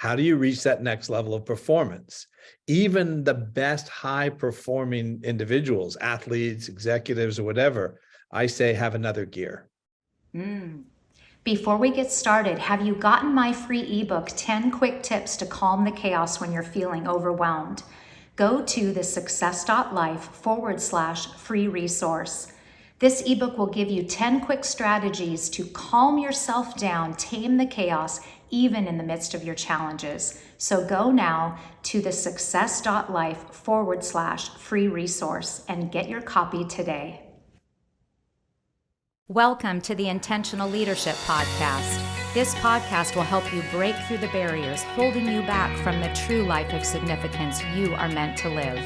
how do you reach that next level of performance? Even the best high-performing individuals, athletes, executives, or whatever, I say have another gear. Before we get started, have you gotten my free ebook, 10 Quick Tips to Calm the Chaos When You're Feeling Overwhelmed? Go to thesuccess.life/free resource. This ebook will give you 10 quick strategies to calm yourself down, tame the chaos, even in the midst of your challenges. So go now to thesuccess.life/free resource and get your copy today. Welcome to the Intentional Leadership Podcast. This podcast will help you break through the barriers holding you back from the true life of significance you are meant to live.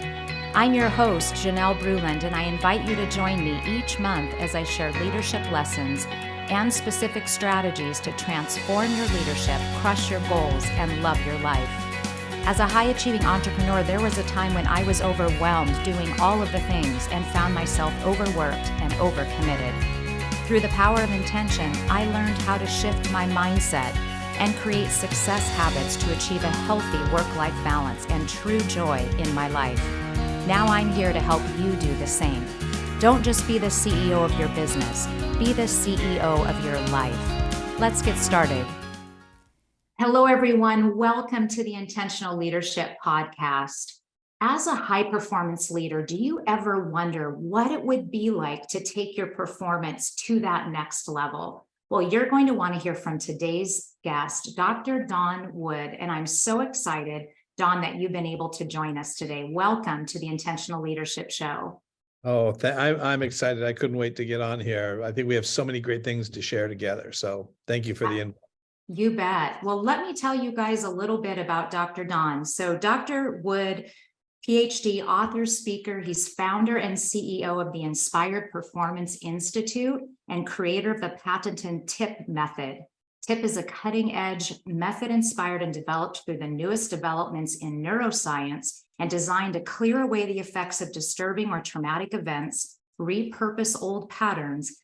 I'm your host, Janelle Bruland, and I invite you to join me each month as I share leadership lessons and specific strategies to transform your leadership, crush your goals, and love your life. As a high-achieving entrepreneur, there was a time when I was overwhelmed doing all of the things and found myself overworked and overcommitted. Through the power of intention, I learned how to shift my mindset and create success habits to achieve a healthy work-life balance and true joy in my life. Now I'm here to help you do the same. Don't just be the CEO of your business, be the CEO of your life. Let's get started. Hello, everyone. Welcome to the Intentional Leadership Podcast. As a high-performance leader, do you ever wonder what it would be like to take your performance to that next level? Well, you're going to want to hear from today's guest, Dr. Dawn Wood, and I'm so excited, Dawn, that you've been able to join us today. Welcome to the Intentional Leadership Show. Oh, I'm excited. I couldn't wait to get on here. I think we have so many great things to share together. So thank you for the invite. You bet. Well, let me tell you guys a little bit about Dr. Dawn. So Dr. Wood, PhD, author, speaker. He's founder and CEO of the Inspired Performance Institute and creator of the patented TIPP method. TIPP is a cutting-edge method inspired and developed through the newest developments in neuroscience and designed to clear away the effects of disturbing or traumatic events, repurpose old patterns,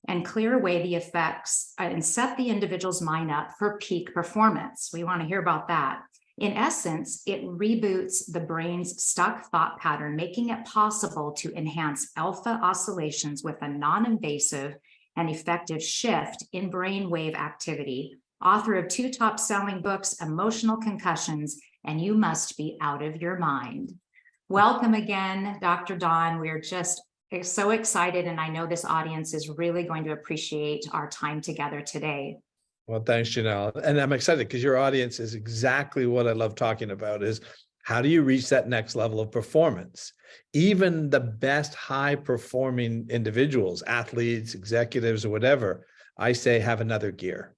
and clear away the effects and set the individual's mind up for peak performance. We want to hear about that. In essence, it reboots the brain's stuck thought pattern, making it possible to enhance alpha oscillations with a non-invasive and effective shift in brainwave activity. Author of 2 top-selling books, Emotional Concussions, and You Must Be Out of Your Mind. Welcome again, Dr. Dawn. We're just so excited, and I know this audience is really going to appreciate our time together today. Well, thanks, Janelle. And I'm excited because your audience is exactly what I love talking about is how do you reach that next level of performance? Even the best high-performing individuals, athletes, executives, or whatever, I say have another gear.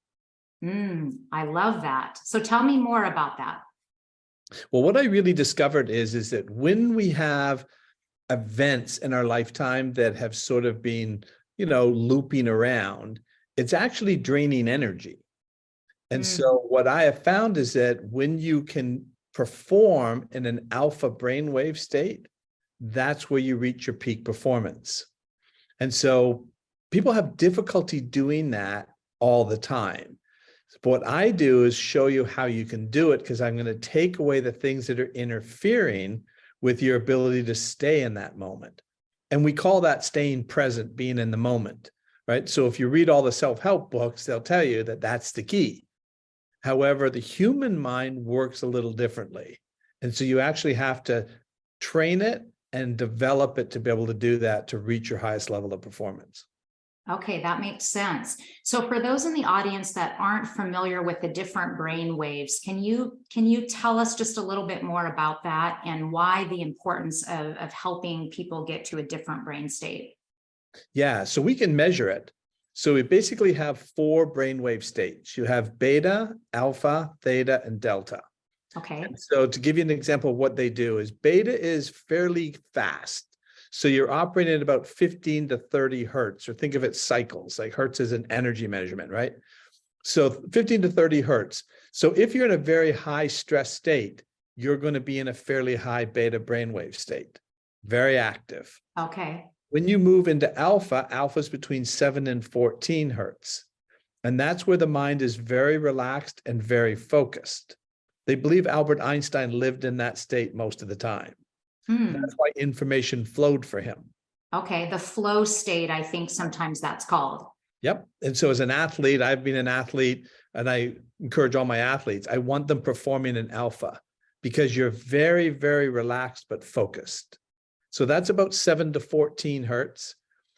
I love that. So tell me more about that. Well, what I really discovered is that when we have events in our lifetime that have sort of been, looping around, it's actually draining energy. And so what I have found is that when you can perform in an alpha brainwave state, that's where you reach your peak performance. And so people have difficulty doing that all the time. But what I do is show you how you can do it, because I'm going to take away the things that are interfering with your ability to stay in that moment. And we call that staying present, being in the moment, right? So if you read all the self-help books, they'll tell you that that's the key. However, the human mind works a little differently. And so you actually have to train it and develop it to be able to do that, to reach your highest level of performance. Okay, that makes sense. So for those in the audience that aren't familiar with the different brain waves, can you tell us just a little bit more about that and why the importance of helping people get to a different brain state? Yeah, so we can measure it. So we basically have 4 brainwave states. You have beta, alpha, theta, and delta. Okay. And so to give you an example of what they do is beta is fairly fast. So you're operating at about 15 to 30 hertz, or think of it cycles, like hertz is an energy measurement, right? So 15 to 30 hertz. So if you're in a very high stress state, you're going to be in a fairly high beta brainwave state, very active. Okay. When you move into alpha, alpha is between 7 and 14 hertz. And that's where the mind is very relaxed and very focused. They believe Albert Einstein lived in that state most of the time. That's why information flowed for him. Okay, the flow state, I think sometimes that's called. Yep. And so as an athlete, I've been an athlete, and I encourage all my athletes, I want them performing in alpha, because you're very, very relaxed but focused. So that's about 7 to 14 hertz.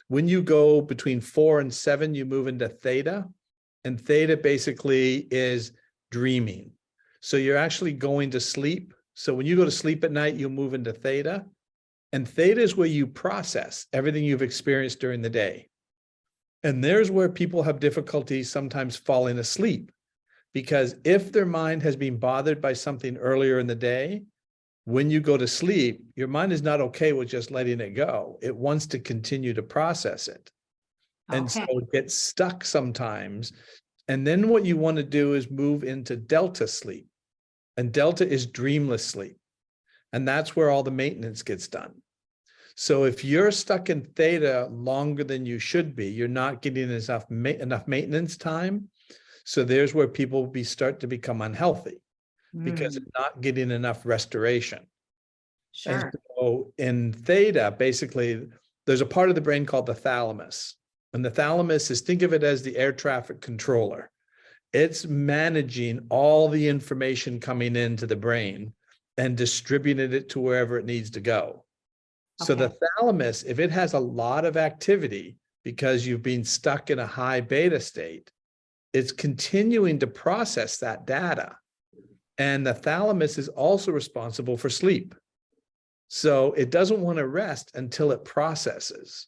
When you go between 4 and 7, you move into theta. And theta basically is dreaming. So you're actually going to sleep. So when you go to sleep at night, you move into theta. And theta is where you process everything you've experienced during the day. And there's where people have difficulty sometimes falling asleep, because if their mind has been bothered by something earlier in the day, when you go to sleep, your mind is not okay with just letting it go. It wants to continue to process it. And so it gets stuck sometimes. And then what you want to do is move into delta sleep. And delta is dreamless sleep. And that's where all the maintenance gets done. So if you're stuck in theta longer than you should be, you're not getting enough maintenance time. So there's where people start to become unhealthy, because they're not getting enough restoration. Sure. And so in theta, basically, there's a part of the brain called the thalamus. And the thalamus is, think of it as the air traffic controller. It's managing all the information coming into the brain and distributing it to wherever it needs to go. So the thalamus, if it has a lot of activity because you've been stuck in a high beta state, it's continuing to process that data. And the thalamus is also responsible for sleep. So it doesn't want to rest until it processes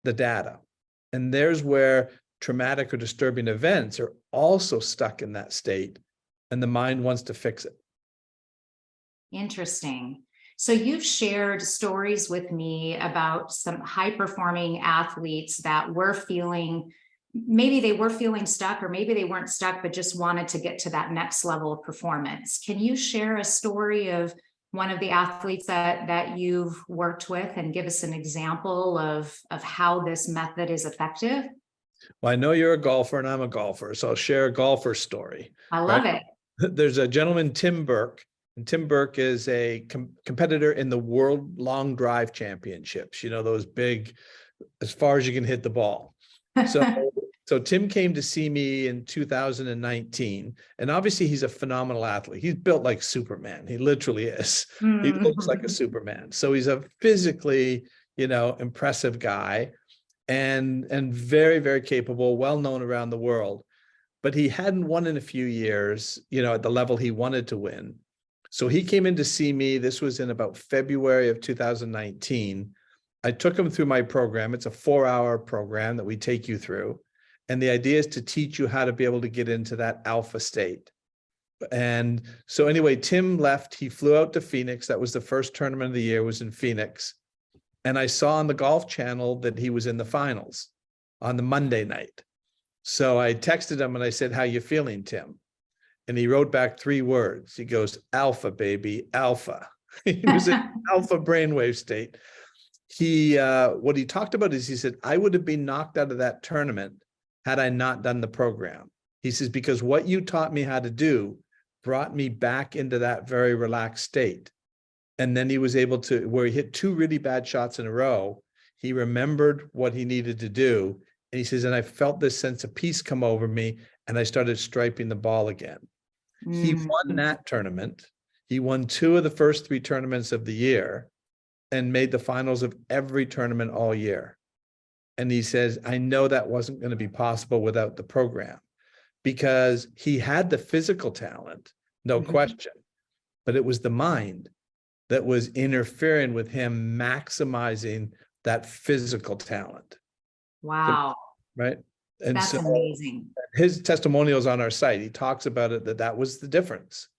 the data. And there's where traumatic or disturbing events are also stuck in that state, and the mind wants to fix it. Interesting. So you've shared stories with me about some high-performing athletes that were feeling, maybe they were feeling stuck, or maybe they weren't stuck, but just wanted to get to that next level of performance. Can you share a story of one of the athletes that you've worked with and give us an example of how this method is effective? Well, I know you're a golfer and I'm a golfer, so I'll share a golfer story. I love it. There's a gentleman, Tim Burke, and Tim Burke is a competitor in the World Long Drive Championships, you know, those big, as far as you can hit the ball. So Tim came to see me in 2019, and obviously he's a phenomenal athlete. He's built like Superman. He literally is. He looks like a Superman. So he's a physically, you know, impressive guy, and very, very capable, well known around the world. But he hadn't won in a few years, you know, at the level he wanted to win. So he came in to see me. This was in about February of 2019. I took him through my program. It's a 4-hour program that we take you through. And the idea is to teach you how to be able to get into that alpha state. And so anyway, Tim left. He flew out to Phoenix. That was the first tournament of the year, was in Phoenix. And I saw on the Golf Channel that he was in the finals on the Monday night. So I texted him and I said, "How you feeling, Tim?" And he wrote back 3 words. He goes, "Alpha, baby, alpha." He was in alpha brainwave state. What he talked about is, he said, "I would have been knocked out of that tournament had I not done the program." He says, "Because what you taught me how to do brought me back into that very relaxed state." And then he was able to, where he hit 2 really bad shots in a row, he remembered what he needed to do. And he says, and I felt this sense of peace come over me, and I started striping the ball again. He won that tournament. He won 2 of the first 3 tournaments of the year and made the finals of every tournament all year. And he says, I know that wasn't going to be possible without the program, because he had the physical talent, no question, but it was the mind that was interfering with him maximizing that physical talent. Wow. Right. And that's amazing. His testimonials on our site, he talks about it, that was the difference.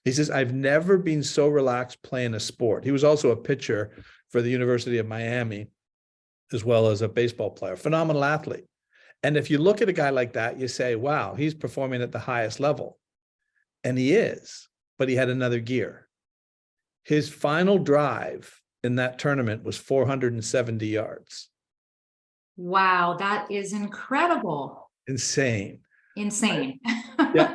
He says, I've never been so relaxed playing a sport. He was also a pitcher for the University of Miami, as well as a baseball player, phenomenal athlete. And if you look at a guy like that, you say, wow, he's performing at the highest level. And he is, but he had another gear. His final drive in that tournament was 470 yards. Wow, that is incredible. Insane. Insane. Yeah.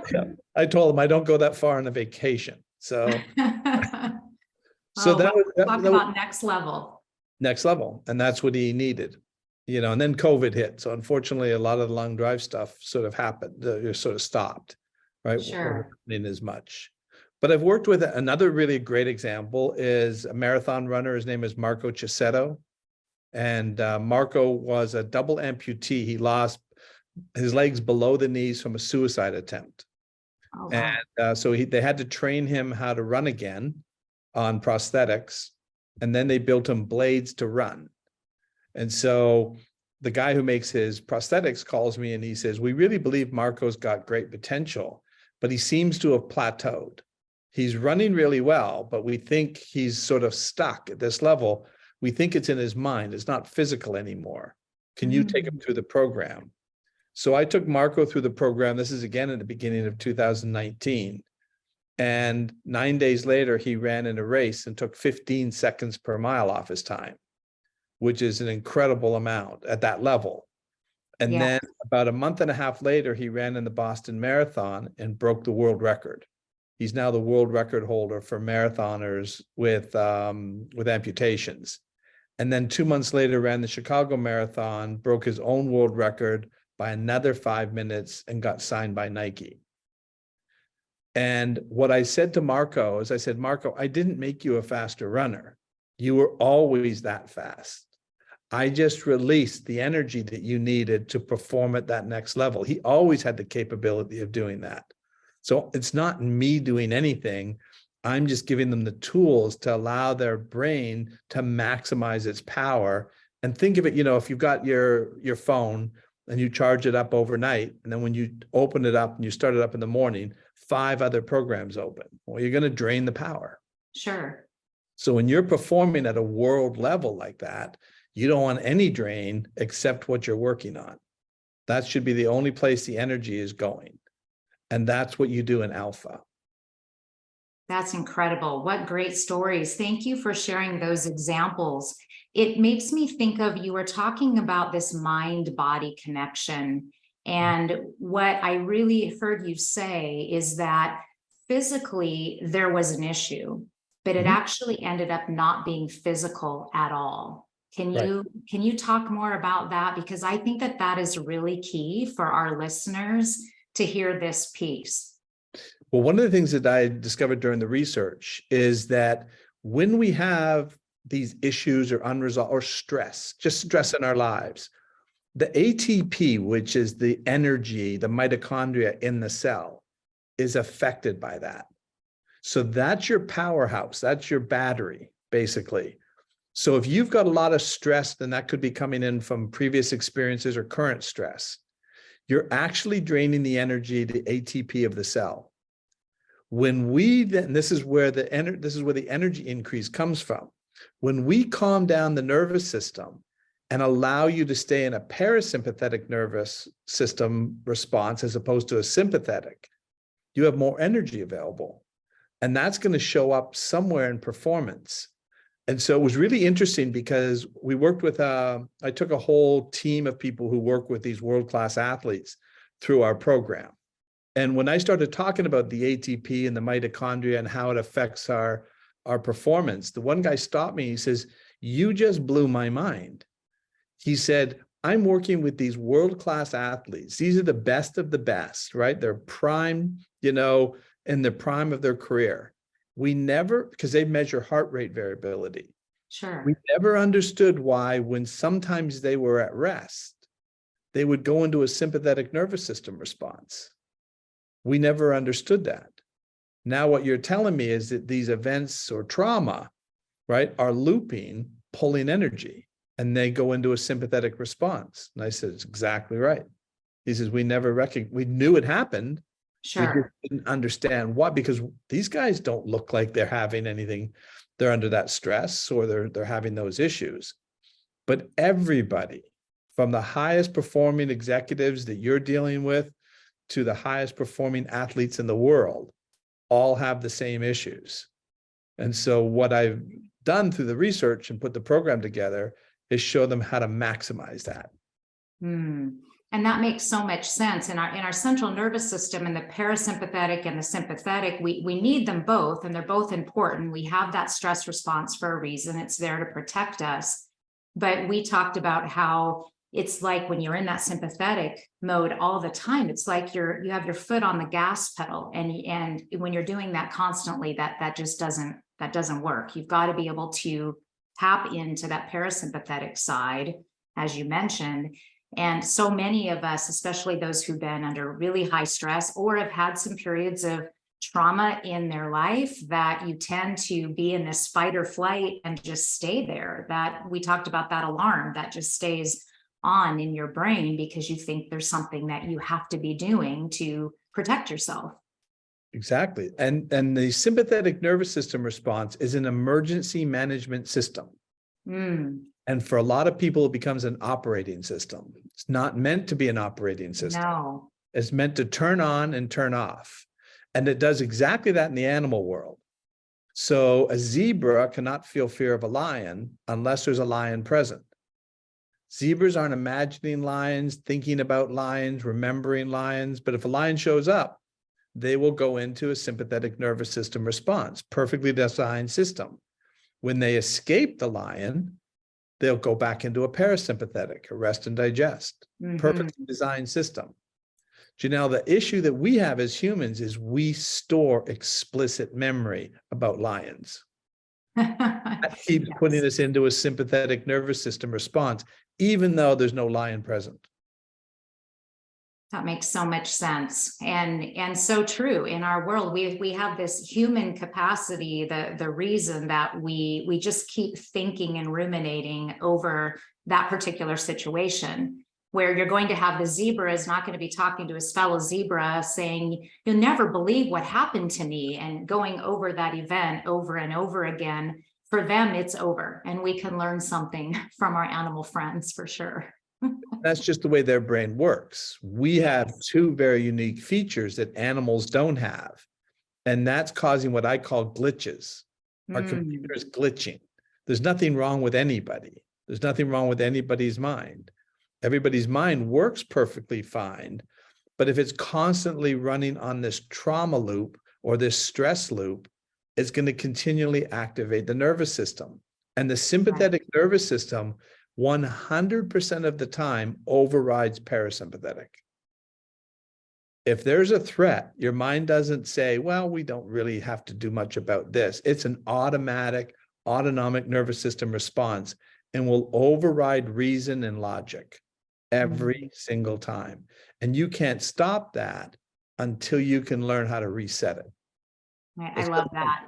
I told him I don't go that far on a vacation. So, so Oh, that well, was, talk that was about next level. next level. And that's what he needed, and then COVID hit. So unfortunately, a lot of the long drive stuff sort of happened, sort of stopped, right? Wasn't Sure. happening as much. But I've worked with another really great example is a marathon runner. His name is Marco Cicchetto. And Marco was a double amputee. He lost his legs below the knees from a suicide attempt. Oh, And wow. so they had to train him how to run again on prosthetics. And then they built him blades to run. And so the guy who makes his prosthetics calls me and he says, we really believe Marco's got great potential, but he seems to have plateaued. He's running really well, but we think he's sort of stuck at this level. We think it's in his mind. It's not physical anymore. Can you take him through the program? So I took Marco through the program. This is again in the beginning of 2019. And 9 days later, he ran in a race and took 15 seconds per mile off his time, which is an incredible amount at that level. And Yeah. then about a month and a half later, he ran in the Boston Marathon and broke the world record. He's now the world record holder for marathoners with amputations. And then 2 months later, ran the Chicago Marathon, broke his own world record by another 5 minutes and got signed by Nike. And what I said to Marco is, I said, Marco, I didn't make you a faster runner. You were always that fast. I just released the energy that you needed to perform at that next level. He always had the capability of doing that. So it's not me doing anything. I'm just giving them the tools to allow their brain to maximize its power. And think of it, if you've got your phone and you charge it up overnight, and then when you open it up and you start it up in the morning, 5 other programs open. Well, you're going to drain the power. Sure. So when you're performing at a world level like that, you don't want any drain except what you're working on. That should be the only place the energy is going. And that's what you do in alpha. That's incredible. What great stories. Thank you for sharing those examples. It makes me think of, you were talking about this mind-body connection. And what I really heard you say is that physically there was an issue, but it actually ended up not being physical at all. Can you talk more about that? Because I think that that is really key for our listeners to hear this piece. Well, one of the things that I discovered during the research is that when we have these issues or unresolved or stress, just stress in our lives, the ATP, which is the energy, the mitochondria in the cell, is affected by that. So that's your powerhouse. That's your battery, basically. So if you've got a lot of stress, then that could be coming in from previous experiences or current stress. You're actually draining the energy, the ATP of the cell. When we then, this is where the energy increase comes from. When we calm down the nervous system and allow you to stay in a parasympathetic nervous system response as opposed to a sympathetic, you have more energy available. And that's going to show up somewhere in performance. And so it was really interesting because we worked with, I took a whole team of people who work with these world-class athletes through our program. And when I started talking about the ATP and the mitochondria and how it affects our performance, the one guy stopped me. He says, you just blew my mind. He said, I'm working with these world-class athletes. These are the best of the best, right? They're prime, in the prime of their career. We never, because they measure heart rate variability. Sure. We never understood why when sometimes they were at rest, they would go into a sympathetic nervous system response. We never understood that. Now what you're telling me is that these events or trauma, right, are looping, pulling energy, and they go into a sympathetic response. And I said, it's exactly right. He says, we knew it happened. Sure. We just didn't understand why, because these guys don't look like they're having anything. They're under that stress or they're having those issues. But everybody, from the highest performing executives that you're dealing with to the highest performing athletes in the world, all have the same issues. And so what I've done through the research and put the program together is show them how to maximize that. And that makes so much sense. In our central nervous system, and the parasympathetic and the sympathetic, we need them both, and they're both important. We have that stress response for a reason. It's there to protect us. But we talked about how it's like when you're in that sympathetic mode all the time, it's like you have your foot on the gas pedal, and when you're doing that constantly, that just doesn't work. You've got to be able to tap into that parasympathetic side, as you mentioned. And so many of us, especially those who've been under really high stress or have had some periods of trauma in their life, that you tend to be in this fight or flight and just stay there. That we talked about, that alarm that just stays on in your brain because you think there's something that you have to be doing to protect yourself. Exactly. And the sympathetic nervous system response is an emergency management system. And for a lot of people, it becomes an operating system. It's not meant to be an operating system. No. It's meant to turn on and turn off. And it does exactly that in the animal world. So a zebra cannot feel fear of a lion unless there's a lion present. Zebras aren't imagining lions, thinking about lions, remembering lions. But if a lion shows up, they will go into a sympathetic nervous system response, perfectly designed system. When they escape the lion, they'll go back into a parasympathetic, a rest and digest, perfectly designed system. Janelle, the issue that we have as humans is we store explicit memory about lions. That keeps putting us into a sympathetic nervous system response, even though there's no lion present. That makes so much sense, and so true. In our world, we have this human capacity, the reason that we just keep thinking and ruminating over that particular situation, where you're going to have the zebra is not going to be talking to his fellow zebra saying, "You'll never believe what happened to me," and going over that event over and over again. For them, it's over, and we can learn something from our animal friends for sure. That's just the way their brain works. We have two very unique features that animals don't have. And that's causing what I call glitches. Our computer is glitching. There's nothing wrong with anybody. There's nothing wrong with anybody's mind. Everybody's mind works perfectly fine. But if it's constantly running on this trauma loop or this stress loop, it's going to continually activate the nervous system. And the sympathetic nervous system 100% of the time overrides parasympathetic. If there's a threat, your mind doesn't say, well, we don't really have to do much about this. It's an automatic, autonomic nervous system response and will override reason and logic every single time. And you can't stop that until you can learn how to reset it. I love that.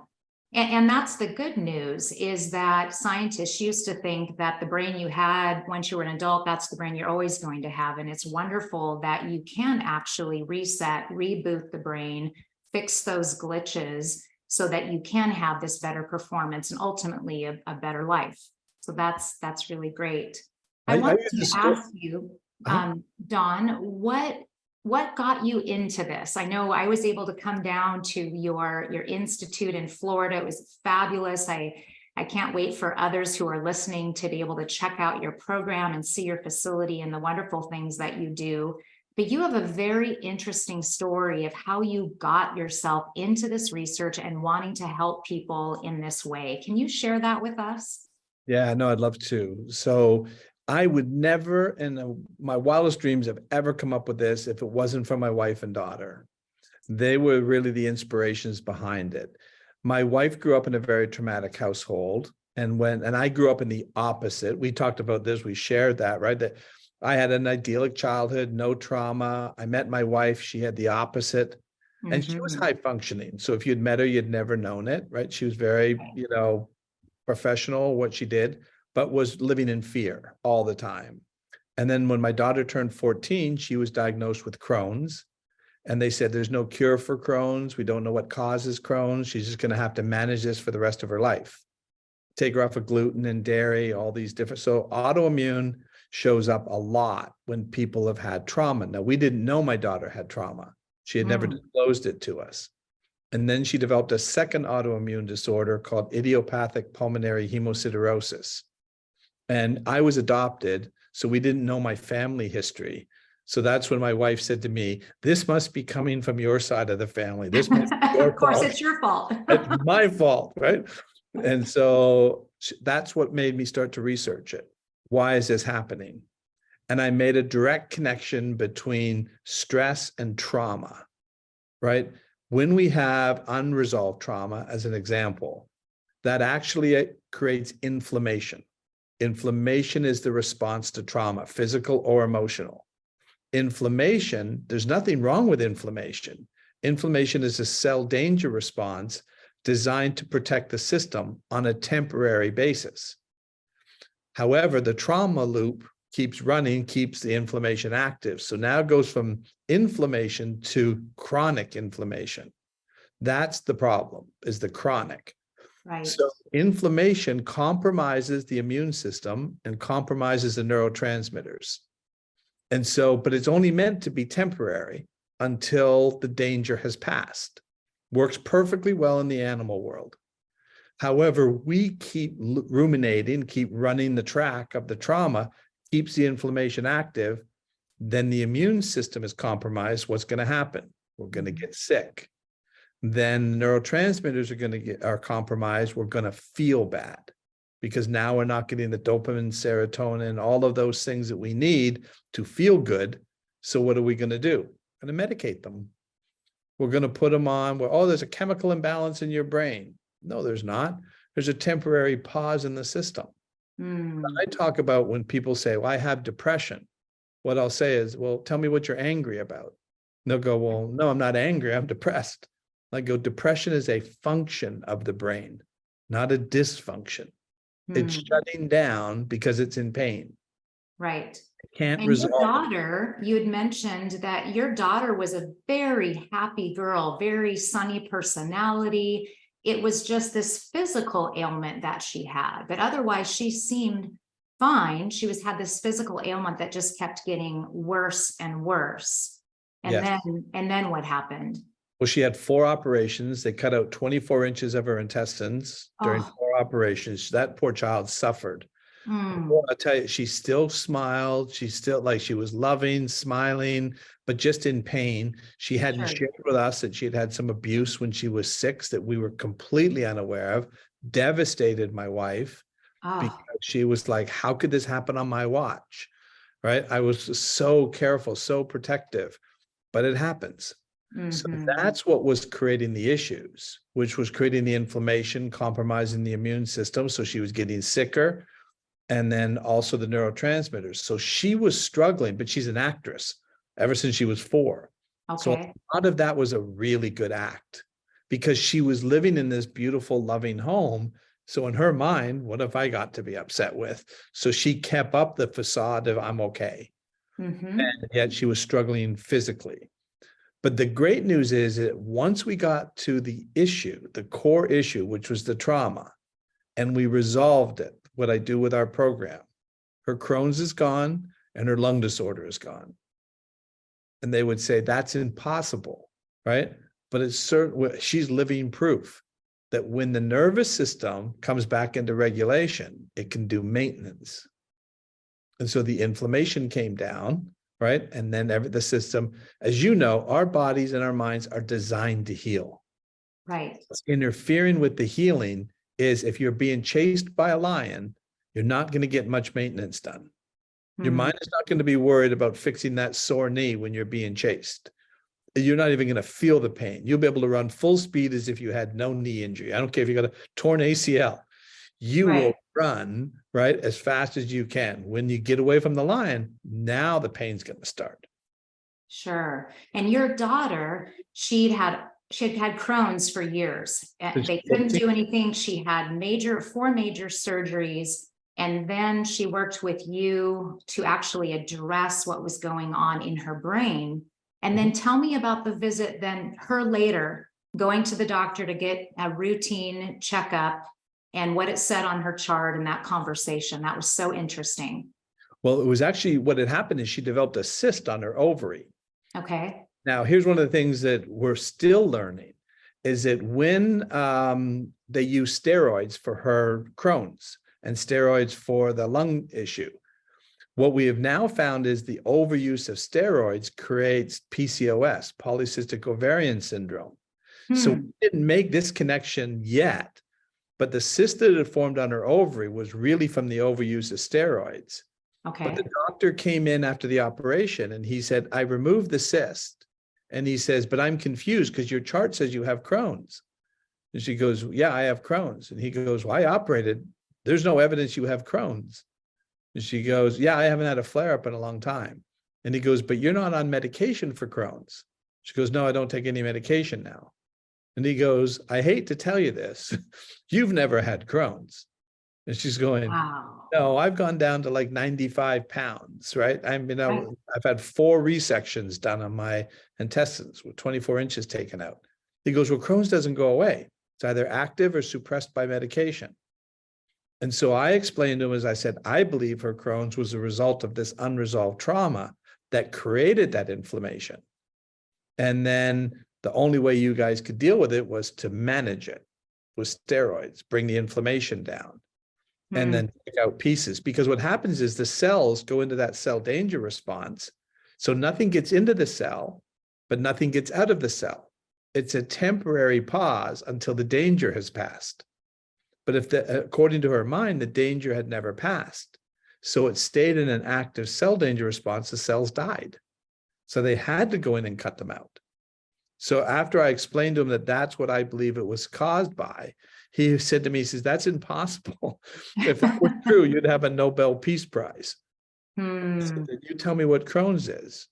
And that's the good news, is that scientists used to think that the brain you had once you were an adult, that's the brain you're always going to have. And it's wonderful that you can actually reset, reboot the brain, fix those glitches so that you can have this better performance and ultimately a better life. So that's really great. I want to ask you, Don, what got you into this? I know I was able to come down to your institute in Florida. It was fabulous. I can't wait for others who are listening to be able to check out your program and see your facility and the wonderful things that you do. But you have a very interesting story of how you got yourself into this research and wanting to help people in this way. Can you share that with us? Yeah, no, I'd love to. So I would never in my wildest dreams have ever come up with this if it wasn't for my wife and daughter. They were really the inspirations behind it. My wife grew up in a very traumatic household, and I grew up in the opposite. We talked about this, we shared that, right? That I had an idyllic childhood, no trauma. I met my wife, she had the opposite. And she was high functioning. So if you'd met her, you'd never known it, right? She was very, professional, what she did, but was living in fear all the time. And then when my daughter turned 14, she was diagnosed with Crohn's. And they said, there's no cure for Crohn's. We don't know what causes Crohn's. She's just going to have to manage this for the rest of her life. Take her off of gluten and dairy, all these different. So autoimmune shows up a lot when people have had trauma. Now, we didn't know my daughter had trauma. She had never disclosed it to us. And then she developed a second autoimmune disorder called idiopathic pulmonary hemosiderosis. And I was adopted, so we didn't know my family history. So that's when my wife said to me, this must be coming from your side of the family. This must be your Of course, fault. it's your fault. It's my fault, right? And so that's what made me start to research it. Why is this happening? And I made a direct connection between stress and trauma, right? When we have unresolved trauma, as an example, that actually creates inflammation. Inflammation is the response to trauma, physical or emotional. Inflammation, there's nothing wrong with inflammation. Inflammation is a cell danger response designed to protect the system on a temporary basis. However, the trauma loop keeps running, keeps the inflammation active. So now it goes from inflammation to chronic inflammation. That's the problem, is the chronic. Right. So inflammation compromises the immune system and compromises the neurotransmitters. And so, but it's only meant to be temporary until the danger has passed. Works perfectly well in the animal world. However, we keep ruminating, keep running the track of the trauma, keeps the inflammation active, then the immune system is compromised. What's going to happen? We're going to get sick. Then neurotransmitters are compromised. We're going to feel bad because now we're not getting the dopamine, serotonin, all of those things that we need to feel good. So what are we going to do? We're going to medicate them. We're going to put them on where, oh, there's a chemical imbalance in your brain. No, there's not. There's a temporary pause in the system. I talk about when people say, well, I have depression. What I'll say is, well, tell me what you're angry about. And they'll go, well, no, I'm not angry. I'm depressed. I go, depression is a function of the brain, not a dysfunction. It's shutting down because it's in pain. Right. It can't and resolve. Your daughter, you had mentioned that your daughter was a very happy girl, very sunny personality. It was just this physical ailment that she had, but otherwise she seemed fine. She had this physical ailment that just kept getting worse and worse. And Yes. then what happened? Well, she had 4 operations. They cut out 24 inches of her intestines during 4 operations. That poor child suffered. Well, I'll tell you, she still smiled. She still, like, she was loving, smiling, but just in pain. She hadn't shared with us that she had had some abuse when she was 6 that we were completely unaware of. Devastated my wife because she was like, how could this happen on my watch? Right? I was so careful, so protective, but it happens. So that's what was creating the issues, which was creating the inflammation, compromising the immune system. So she was getting sicker, and then also the neurotransmitters. So she was struggling, but she's an actress ever since she was 4. So a lot of that was a really good act because she was living in this beautiful, loving home. So in her mind, what have I got to be upset with? So she kept up the facade of I'm okay. And yet she was struggling physically. But the great news is that once we got to the issue, the core issue, which was the trauma, and we resolved it, what I do with our program, her Crohn's is gone and her lung disorder is gone. And they would say, that's impossible, right? But it's certain, she's living proof that when the nervous system comes back into regulation, it can do maintenance. And so the inflammation came down, right? And then the system, as you know, our bodies and our minds are designed to heal. Right. Interfering with the healing is if you're being chased by a lion, you're not going to get much maintenance done. Your mind is not going to be worried about fixing that sore knee when you're being chased. You're not even going to feel the pain. You'll be able to run full speed as if you had no knee injury. I don't care if you got a torn ACL. You will run, right, as fast as you can. When you get away from the lion, now the pain's going to start. Sure. And your daughter, she had Crohn's for years. They couldn't do anything. She had 4 major surgeries. And then she worked with you to actually address what was going on in her brain. And then tell me about the visit, then her later going to the doctor to get a routine checkup and what it said on her chart and that conversation. That was so interesting. Well, it was actually what had happened is she developed a cyst on her ovary. Okay. Now, here's one of the things that we're still learning is that when they use steroids for her Crohn's and steroids for the lung issue, What we have now found is the overuse of steroids creates PCOS, polycystic ovarian syndrome. So we didn't make this connection yet, but the cyst that had formed on her ovary was really from the overuse of steroids. Okay. But the doctor came in after the operation and he said, I removed the cyst. And he says, but I'm confused because your chart says you have Crohn's. And she goes, yeah, I have Crohn's. And he goes, well, I operated. There's no evidence you have Crohn's. And she goes, yeah, I haven't had a flare-up in a long time. And he goes, but you're not on medication for Crohn's. She goes, no, I don't take any medication now. And he goes, I hate to tell you this. You've never had Crohn's. And she's going, Wow. no, I've gone down to like 95 pounds, right? I've had 4 resections done on my intestines with 24 inches taken out. He goes, well, Crohn's doesn't go away. It's either active or suppressed by medication. And so I explained to him, as I said, I believe her Crohn's was a result of this unresolved trauma that created that inflammation. And then the only way you guys could deal with it was to manage it with steroids, bring the inflammation down, and then take out pieces. Because what happens is the cells go into that cell danger response. So nothing gets into the cell, but nothing gets out of the cell. It's a temporary pause until the danger has passed. But according to her mind, the danger had never passed. So it stayed in an active cell danger response, the cells died. So they had to go in and cut them out. So after I explained to him that that's what I believe it was caused by, he said to me, he says, that's impossible. If that were true, you'd have a Nobel Peace Prize. I said, you tell me what Crohn's is.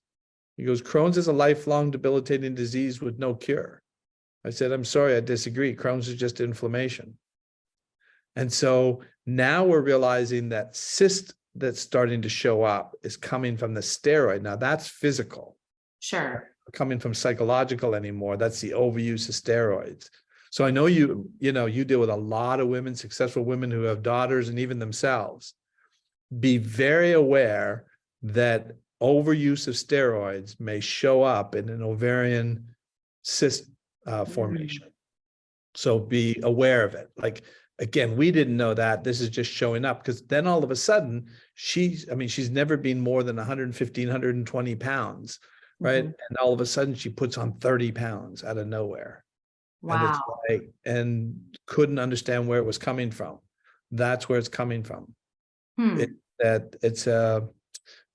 He goes, Crohn's is a lifelong debilitating disease with no cure. I said, I'm sorry, I disagree. Crohn's is just inflammation. And so now we're realizing that cyst that's starting to show up is coming from the steroid. Now that's physical. Sure. Coming from psychological anymore. That's the overuse of steroids. So I know you deal with a lot of women, successful women who have daughters and even themselves. Be very aware that overuse of steroids may show up in an ovarian cyst formation. So be aware of it. Like, again, we didn't know that. This is just showing up because then all of a sudden she's never been more than 115, 120 pounds, right? And all of a sudden she puts on 30 pounds out of nowhere. Wow. And it's like, and couldn't understand where it was coming from. That's where it's coming from. It's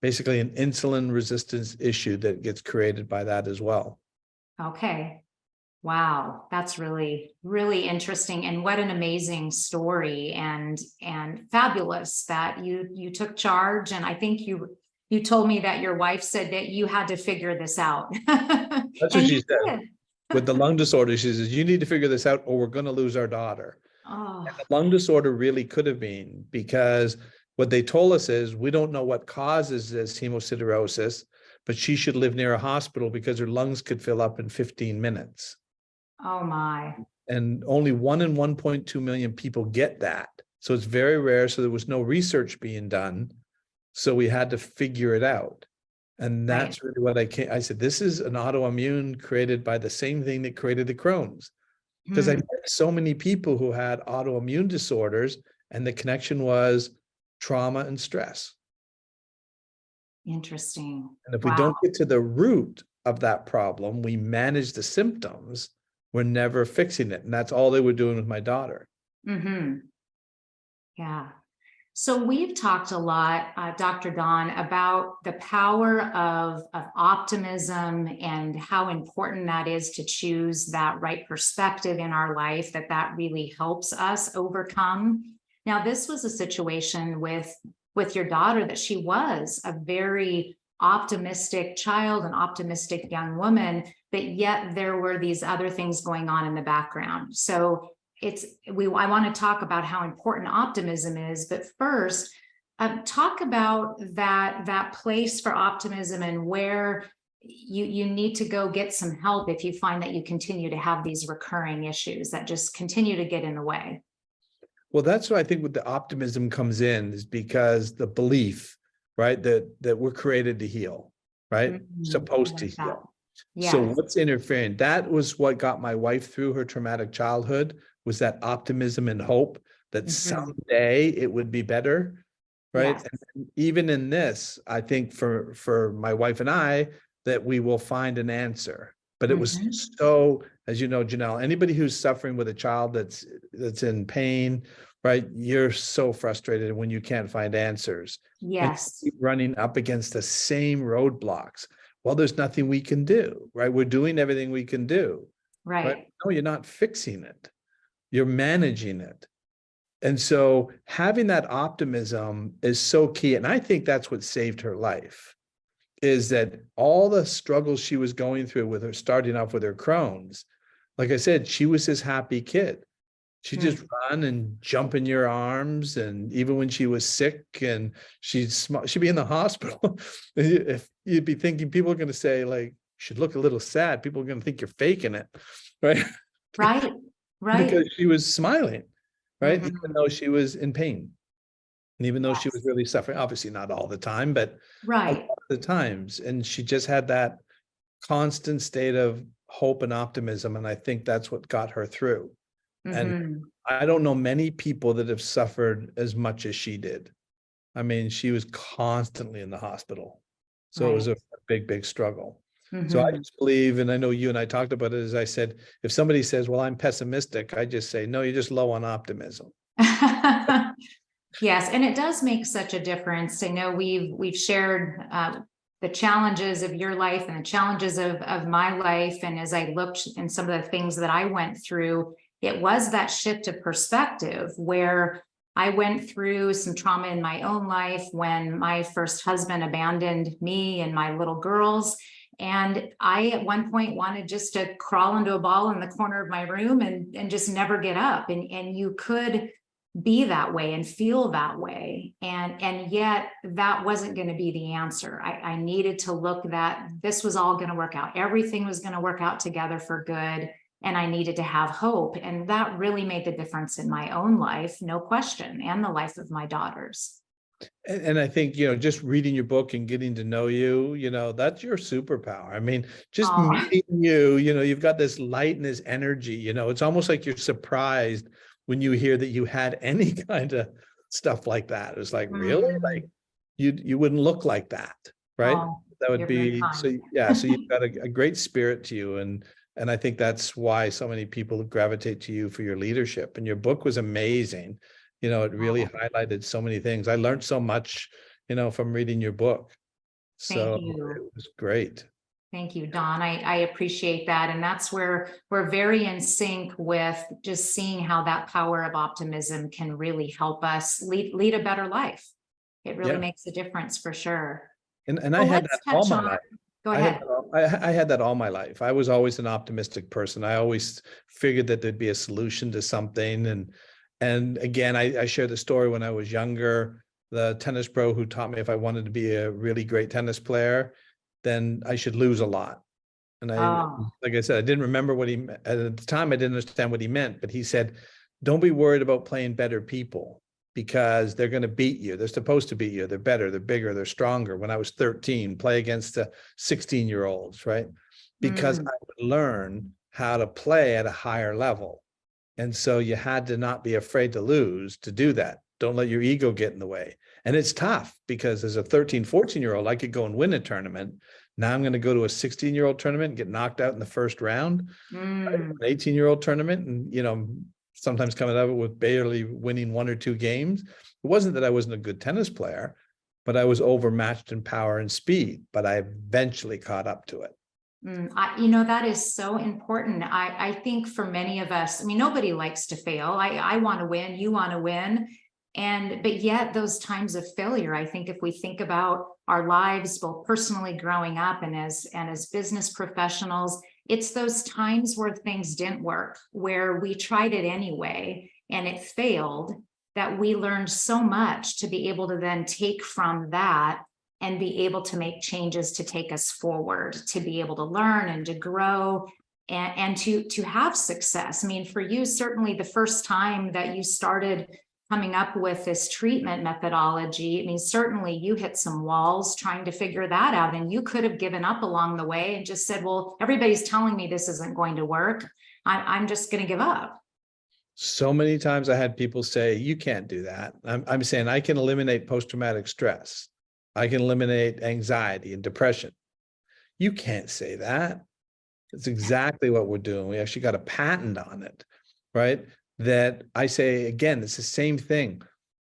basically an insulin resistance issue that gets created by that as well. Okay. Wow. That's really, really interesting. And what an amazing story, and fabulous that you took charge. And I think you told me that your wife said that you had to figure this out. That's what she said. With the lung disorder, she says, you need to figure this out or we're going to lose our daughter. Oh. And the lung disorder really could have been, because what they told us is we don't know what causes this hemosiderosis, but she should live near a hospital because her lungs could fill up in 15 minutes. Oh my. And only 1 in 1.2 million people get that. So it's very rare. So there was no research being done. So we had to figure it out. And that's really what I said, this is an autoimmune created by the same thing that created the Crohn's. Because I met so many people who had autoimmune disorders and the connection was trauma and stress. Interesting. And if we don't get to the root of that problem, we manage the symptoms, we're never fixing it. And that's all they were doing with my daughter. Yeah. So we've talked a lot, Dr. Don, about the power of optimism and how important that is to choose that right perspective in our life, that really helps us overcome. Now, this was a situation with your daughter that she was a very optimistic child, an optimistic young woman, but yet there were these other things going on in the background. So I want to talk about how important optimism is, but first, talk about that place for optimism and where you need to go get some help if you find that you continue to have these recurring issues that just continue to get in the way. Well, that's what I think what the optimism comes in, is because the belief, right, that we're created to heal, right? Supposed to heal. Yes. So what's interfering? That was what got my wife through her traumatic childhood, was that optimism and hope that someday it would be better. right? Yes. And even in this, I think for my wife and I, that we will find an answer. But it was Mhm. so, as you know, Janelle, anybody who's suffering with a child that's in pain, right? You're so frustrated when you can't find answers. And Yes. you keep running up against the same roadblocks. Well, there's nothing we can do, right? We're doing everything we can do, right? Right. No, you're not fixing it. You're managing it. And so having that optimism is so key. And I think that's what saved her life, is that all the struggles she was going through with her starting off with her Crohn's, like I said, she was this happy kid. She just run and jump in your arms. And even when she was sick and she'd be in the hospital, if you'd be thinking people are going to say, like, you should look a little sad. People are going to think you're faking it, right? Right. Right. Because she was smiling, right? Even Mhm. though she was in pain. And even though she was Yes. really suffering, obviously not all the time, but a lot Right. of the times. And she just had that constant state of hope and optimism. And I think that's what got her through. And Mhm. I don't know many people that have suffered as much as she did. I mean, she was constantly in the hospital. So it was Right. a big, big struggle. So I Mhm. just believe, and I know you and I talked about it, as I said, if somebody says, well, I'm pessimistic, I just say, no, you're just low on optimism. Yes, and it does make such a difference. I know we've shared the challenges of your life and the challenges of my life. And as I looked in some of the things that I went through, it was that shift of perspective where I went through some trauma in my own life when my first husband abandoned me and my little girls. And I, at one point, wanted just to crawl into a ball in the corner of my room and just never get up. And you could be that way and feel that way, and yet that wasn't going to be the answer. I needed to look that this was all going to work out, everything was going to work out together for good, and I needed to have hope. And that really made the difference in my own life, no question, and the life of my daughters. And I think, just reading your book and getting to know you, that's your superpower. I mean, just Oh. meeting you, you've got this light and this energy, it's almost like you're surprised when you hear that you had any kind of stuff like that. It's like, really? Mm. Like you wouldn't look like that, right? Oh, That would you're very be so, kind. yeah. So you've got a great spirit to you. And I think that's why so many people gravitate to you for your leadership. And your book was amazing. It really Oh, highlighted so many things. I learned so much, from reading your book. thank So you. it was great. Thank you, Don. I appreciate that. And that's where we're very in sync with just seeing how that power of optimism can really help us lead a better life. It really Yeah. makes a difference for sure. And I Well, had let's that all touch my on, life. go I had ahead. that I had that all my life. I was always an optimistic person. I always figured that there'd be a solution to something. And again, I share the story when I was younger, the tennis pro who taught me if I wanted to be a really great tennis player, then I should lose a lot. And Oh, like I said, I didn't remember what he at the time. I didn't understand what he meant, but he said, don't be worried about playing better people because they're going to beat you. They're supposed to beat you. They're better, they're bigger, they're stronger. When I was 13, play against the 16-year-olds, right? Because mm, I would learn how to play at a higher level. And so you had to not be afraid to lose to do that. Don't let your ego get in the way. And it's tough because as a 13, 14-year-old, I could go and win a tournament. Now I'm going to go to a 16-year-old tournament and get knocked out in the first round, mm. an 18-year-old tournament, and sometimes coming out of it with barely winning one or two games. It wasn't that I wasn't a good tennis player, but I was overmatched in power and speed, but I eventually caught up to it. That is so important. I think for many of us, I mean, nobody likes to fail. I want to win, you want to win. But yet those times of failure, I think if we think about our lives, both personally growing up and as business professionals, it's those times where things didn't work, where we tried it anyway and it failed, that we learned so much to be able to then take from that and be able to make changes to take us forward, to be able to learn and to grow and to have success. I mean, for you, certainly the first time that you started coming up with this treatment methodology, I mean, certainly you hit some walls trying to figure that out, and you could have given up along the way and just said, well, everybody's telling me this isn't going to work. I'm just going to give up. So many times I had people say, you can't do that. I'm saying I can eliminate post-traumatic stress. I can eliminate anxiety and depression. You can't say that. It's exactly what we're doing. We actually got a patent on it, right? That I say, again, it's the same thing.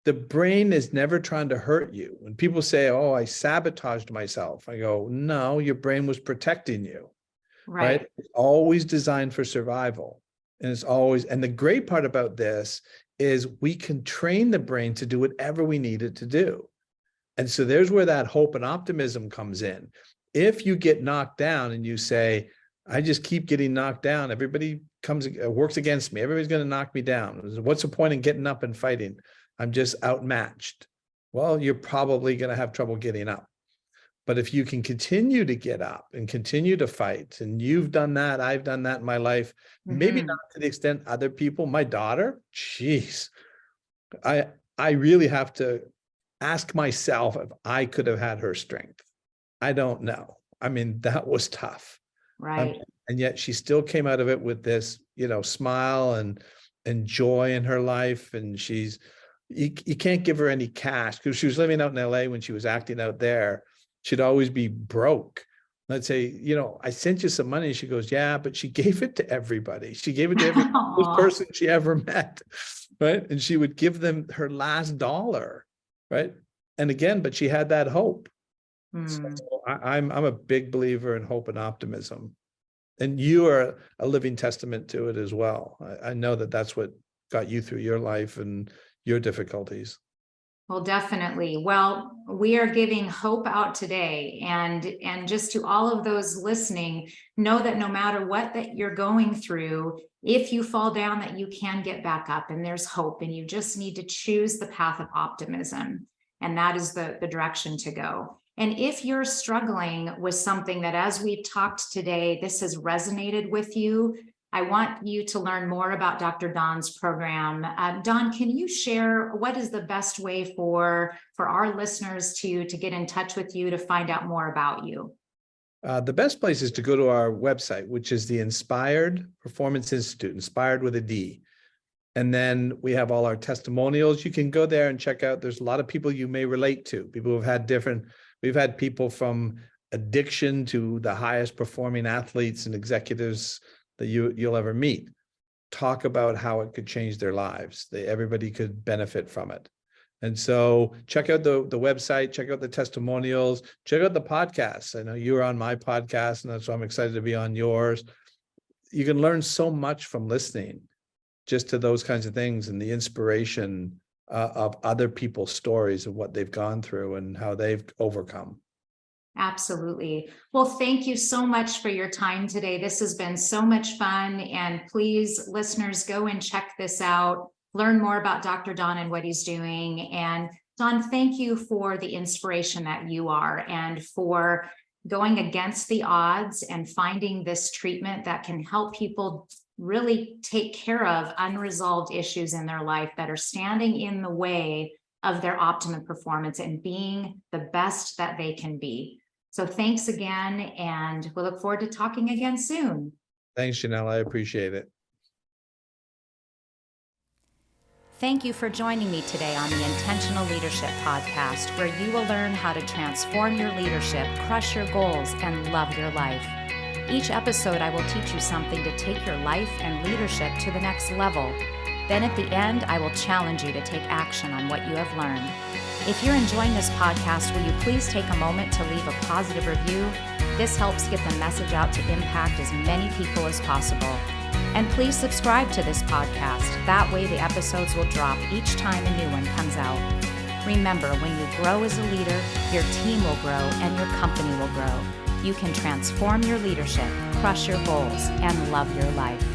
The brain is never trying to hurt you. When people say, oh, I sabotaged myself, I go, no, your brain was protecting you, right? It's always designed for survival. And it's always, and the great part about this is we can train the brain to do whatever we need it to do. And so there's where that hope and optimism comes in. If you get knocked down and you say, I just keep getting knocked down, everybody works against me, everybody's going to knock me down. What's the point in getting up and fighting? I'm just outmatched. Well, you're probably going to have trouble getting up. But if you can continue to get up and continue to fight, and you've done that, I've done that in my life, maybe not to the extent other people, my daughter, geez, I really have to ask myself if I could have had her strength. I don't know. I mean, that was tough. Right. And yet she still came out of it with this, smile and joy in her life. And you can't give her any cash, because she was living out in LA when she was acting out there. She'd always be broke. Let's say, I sent you some money. She goes, yeah, but she gave it to everybody. She gave it to every person she ever met, right? And she would give them her last dollar, right? And again, but she had that hope. So I'm a big believer in hope and optimism. And you are a living testament to it as well. I know that that's what got you through your life and your difficulties. Well, definitely. Well, we are giving hope out today, and just to all of those listening, know that no matter what that you're going through, if you fall down, that you can get back up, and there's hope, and you just need to choose the path of optimism. And that is the direction to go. And if you're struggling with something that, as we've talked today, this has resonated with you, I want you to learn more about Dr. Don's program. Don, can you share what is the best way for our listeners to get in touch with you, to find out more about you? The best place is to go to our website, which is the Inspired Performance Institute, inspired with a D. And then we have all our testimonials. You can go there and check out. There's a lot of people you may relate to. People who've had we've had people from addiction to the highest performing athletes and executives that you'll ever meet, talk about how it could change their lives. Everybody could benefit from it. And so check out the website, check out the testimonials, check out the podcasts. I know you're on my podcast, and that's why I'm excited to be on yours. You can learn so much from listening just to those kinds of things, and the inspiration of other people's stories of what they've gone through and how they've overcome. Absolutely. Well, thank you so much for your time today. This has been so much fun. And please, listeners, go and check this out. Learn more about Dr. Don and what he's doing. And Don, thank you for the inspiration that you are, and for going against the odds and finding this treatment that can help people really take care of unresolved issues in their life that are standing in the way of their optimum performance and being the best that they can be. So thanks again, and we'll look forward to talking again soon. Thanks, Janelle. I appreciate it. Thank you for joining me today on the Intentional Leadership Podcast, where you will learn how to transform your leadership, crush your goals, and love your life. Each episode, I will teach you something to take your life and leadership to the next level. Then at the end, I will challenge you to take action on what you have learned. If you're enjoying this podcast, will you please take a moment to leave a positive review? This helps get the message out to impact as many people as possible. And please subscribe to this podcast. That way the episodes will drop each time a new one comes out. Remember, when you grow as a leader, your team will grow and your company will grow. You can transform your leadership, crush your goals, and love your life.